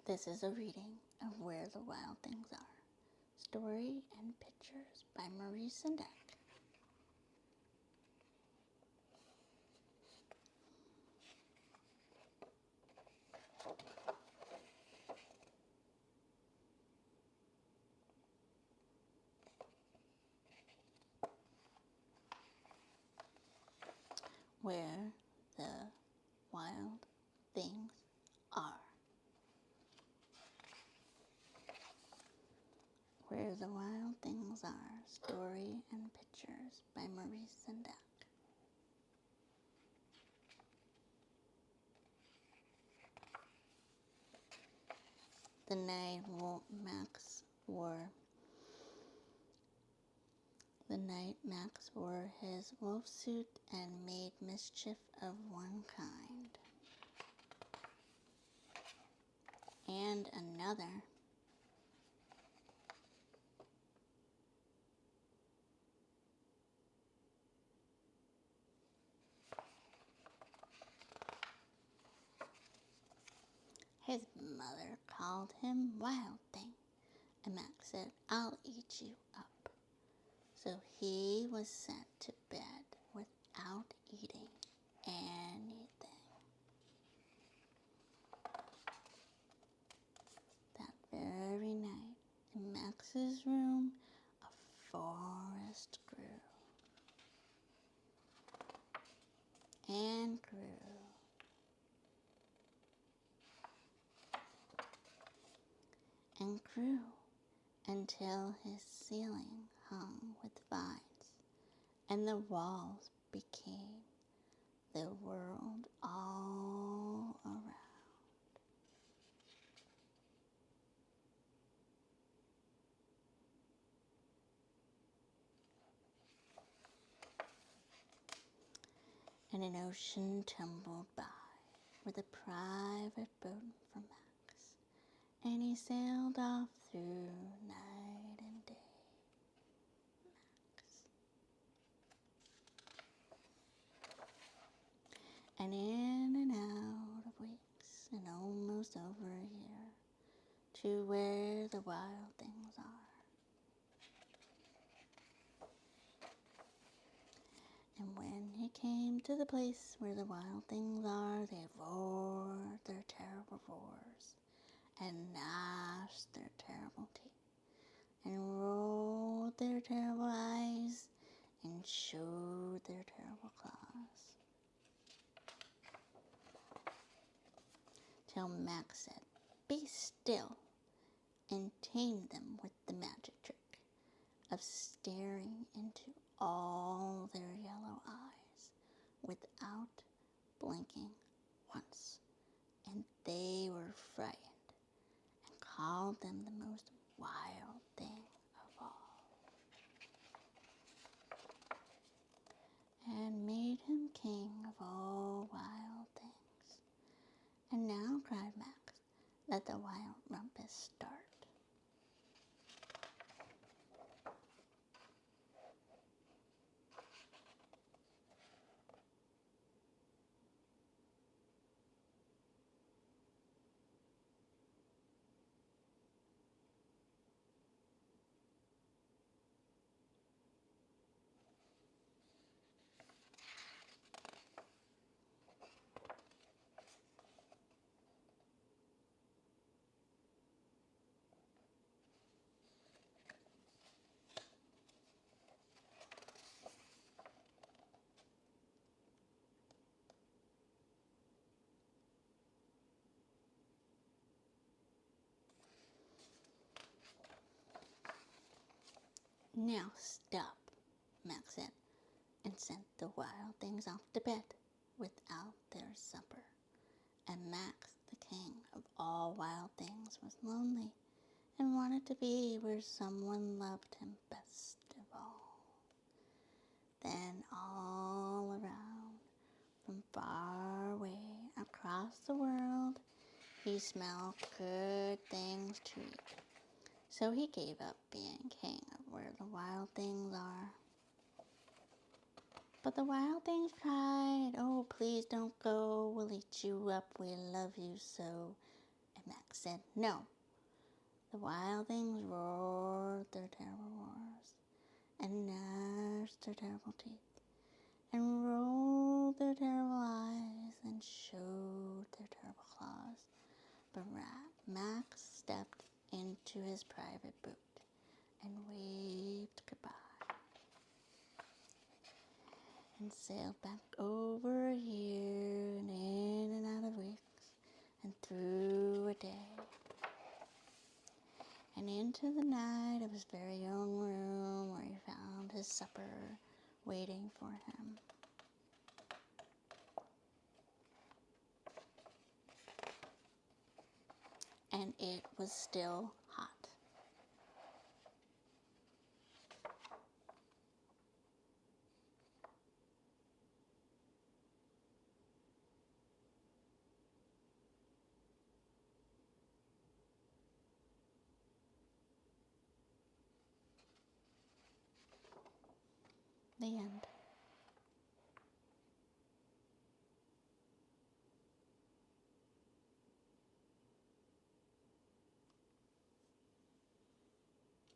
This is a reading of Where the Wild Things Are. Story and Pictures by Maurice Sendak. Where the Wild Things Are. Where the Wild Things Are. Story and Pictures by Maurice Sendak. The night Max wore his wolf suit and made mischief of one kind and another. His mother called him Wild Thing, and Max said, "I'll eat you up." So he was sent to bed without eating anything. That very night, in Max's room, a forest grew and grew and grew until his ceiling hung with vines, and the walls became the world all around. And an ocean tumbled by with a private boat for Max, and he sailed off through night and day. And in and out of weeks, and almost over a year, to where the wild things are. And when he came to the place where the wild things are, they roared their terrible roars, and gnashed their terrible teeth, and rolled their terrible eyes, and showed their terrible claws. Till Max said, "Be still," and tamed them with the magic trick of staring into all their yellow eyes without blinking once. And they were frightened and called them the most wild thing of all, and made him king of all wild things. And now, cried Max, let the wild rumpus start. Now stop, Max said, and sent the wild things off to bed without their supper. And Max, the king of all wild things, was lonely and wanted to be where someone loved him best of all. Then all around, from far away across the world, he smelled good things to eat. So he gave up being king of where the wild things are. But the wild things cried, "Oh, please don't go, we'll eat you up, we love you so." And Max said no. The wild things roared their terrible roars, and gnashed their terrible teeth, and rolled their terrible eyes, and showed their terrible claws. But Max stepped into his private boot and waved goodbye, and sailed back over a year, and in and out of weeks, and through a day, and into the night of his very own room, where he found his supper waiting for him. And it was still hot. The end.